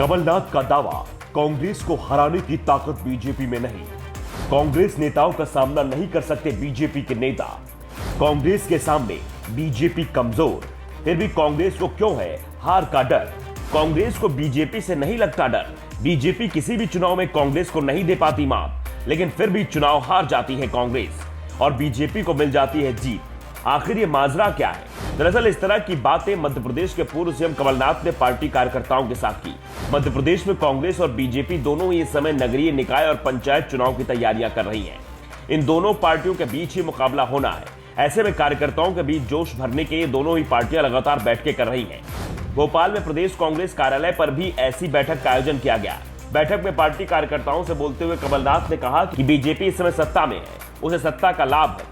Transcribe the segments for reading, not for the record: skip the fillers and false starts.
कमलनाथ का दावा, कांग्रेस को हराने की ताकत बीजेपी में नहीं। कांग्रेस नेताओं का सामना नहीं कर सकते बीजेपी के नेता। कांग्रेस के सामने बीजेपी कमजोर, फिर भी कांग्रेस को क्यों है हार का डर? कांग्रेस को बीजेपी से नहीं लगता डर। बीजेपी किसी भी चुनाव में कांग्रेस को नहीं दे पाती मात, लेकिन फिर भी चुनाव हार जाती है कांग्रेस और बीजेपी को मिल जाती है जीत। आखिर ये माजरा क्या है? दरअसल इस तरह की बातें मध्य प्रदेश के पूर्व सीएम कमलनाथ ने पार्टी कार्यकर्ताओं के साथ की। मध्य प्रदेश में कांग्रेस और बीजेपी दोनों ही इस समय नगरीय निकाय और पंचायत चुनाव की तैयारियां कर रही हैं। इन दोनों पार्टियों के बीच ही मुकाबला होना है। ऐसे में कार्यकर्ताओं के बीच जोश भरने के लिए दोनों ही पार्टियां लगातार बैठकें कर रही हैं। भोपाल में प्रदेश कांग्रेस कार्यालय पर भी ऐसी बैठक का आयोजन किया गया। बैठक में पार्टी कार्यकर्ताओं से बोलते हुए कमलनाथ ने कहा कि बीजेपी इस समय सत्ता में है, उसे सत्ता का लाभ है।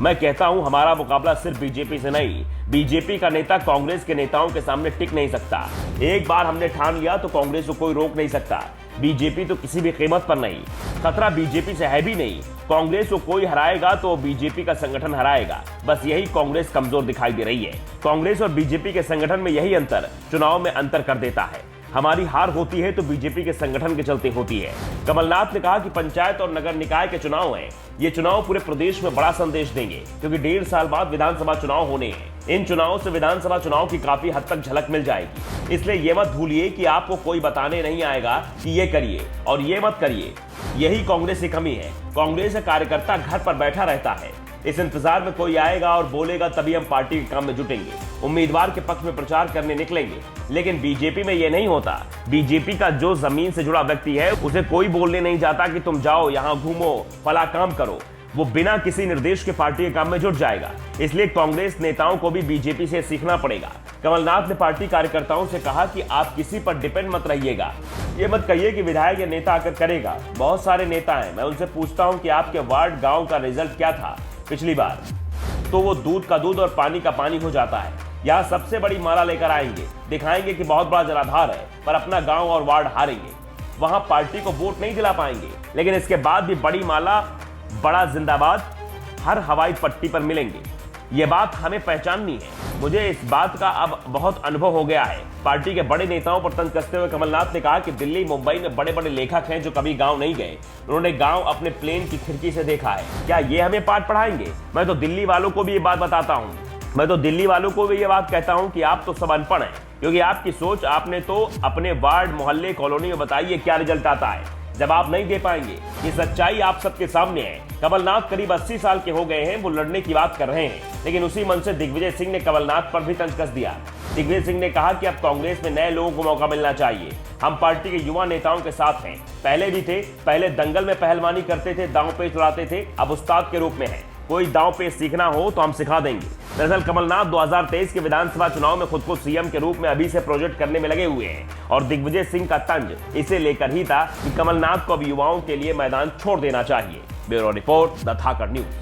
मैं कहता हूं हमारा मुकाबला सिर्फ बीजेपी से नहीं, बीजेपी का नेता कांग्रेस के नेताओं के सामने टिक नहीं सकता। एक बार हमने ठान लिया तो कांग्रेस को कोई रोक नहीं सकता। बीजेपी तो किसी भी कीमत पर नहीं। खतरा बीजेपी से है भी नहीं। कांग्रेस को कोई हराएगा तो बीजेपी का संगठन हराएगा। बस यही कांग्रेस कमजोर दिखाई दे रही है। कांग्रेस और बीजेपी के संगठन में यही अंतर चुनाव में अंतर कर देता है। हमारी हार होती है तो बीजेपी के संगठन के चलते होती है। कमलनाथ ने कहा कि पंचायत और नगर निकाय के चुनाव हैं। ये चुनाव पूरे प्रदेश में बड़ा संदेश देंगे, क्योंकि 1.5 साल बाद विधानसभा चुनाव होने हैं। इन चुनावों से विधानसभा चुनाव की काफी हद तक झलक मिल जाएगी। इसलिए ये मत भूलिए कि आपको कोई बताने नहीं आएगा कि ये करिए और ये मत करिए। यही कांग्रेस की कमी है। कांग्रेस का कार्यकर्ता घर पर बैठा रहता है। इस इंतजार में कोई आएगा और बोलेगा तभी हम पार्टी के काम में जुटेंगे, उम्मीदवार के पक्ष में प्रचार करने निकलेंगे। लेकिन बीजेपी में ये नहीं होता। बीजेपी का जो जमीन से जुड़ा व्यक्ति है उसे कोई बोलने नहीं जाता कि तुम जाओ यहाँ घूमो, फला काम करो। वो बिना किसी निर्देश के पार्टी के काम में जुट जाएगा। इसलिए कांग्रेस नेताओं को भी बीजेपी से सीखना पड़ेगा। कमलनाथ ने पार्टी कार्यकर्ताओं से कहा कि आप किसी पर डिपेंड मत रहिएगा। ये मत कहिए कि विधायक या नेता आकर करेगा। बहुत सारे नेता हैं, मैं उनसे पूछता हूँ कि आपके वार्ड गाँव का रिजल्ट क्या था पिछली बार, तो वो दूध का दूध और पानी का पानी हो जाता है। यहाँ सबसे बड़ी माला लेकर आएंगे, दिखाएंगे कि बहुत बड़ा जलाधार है, पर अपना गांव और वार्ड हारेंगे। वहां पार्टी को वोट नहीं दिला पाएंगे, लेकिन इसके बाद भी बड़ी माला, बड़ा जिंदाबाद हर हवाई पट्टी पर मिलेंगे। ये बात हमें पहचाननी है। मुझे इस बात का अब बहुत अनुभव हो गया है। पार्टी के बड़े नेताओं पर तंज कसते हुए कमलनाथ ने कहा कि दिल्ली मुंबई में बड़े बड़े लेखक हैं जो कभी गांव नहीं गए। उन्होंने गांव अपने प्लेन की खिड़की से देखा है। क्या ये हमें पाठ पढ़ाएंगे? मैं तो दिल्ली वालों को भी ये बात बताता हूँ। मैं तो दिल्ली वालों को भी ये बात कहता हूँ कि आप तो सब अनपढ़ हैं, क्योंकि आपकी सोच आपने तो अपने वार्ड, मोहल्ले, कॉलोनी में बताइए क्या रिजल्ट आता है। जब आप नहीं दे पाएंगे, ये सच्चाई आप सबके सामने है। कमलनाथ करीब 80 साल के हो गए हैं, वो लड़ने की बात कर रहे हैं, लेकिन उसी मन से दिग्विजय सिंह ने कमलनाथ पर भी तंज कस दिया। दिग्विजय सिंह ने कहा कि अब कांग्रेस में नए लोगों को मौका मिलना चाहिए। हम पार्टी के युवा नेताओं के साथ हैं, पहले भी थे। पहले दंगल में पहलवानी करते थे, दांव पेच उड़ाते थे, अब उस्ताद के रूप में है। कोई दांव पेच सीखना हो तो हम सिखा देंगे। दरअसल कमलनाथ 2023 के विधानसभा चुनाव में खुद को सीएम के रूप में अभी से प्रोजेक्ट करने में लगे हुए हैं, और दिग्विजय सिंह का तंज इसे लेकर ही था कि कमलनाथ को अब युवाओं के लिए मैदान छोड़ देना चाहिए। Bureau report, the Dhakad news.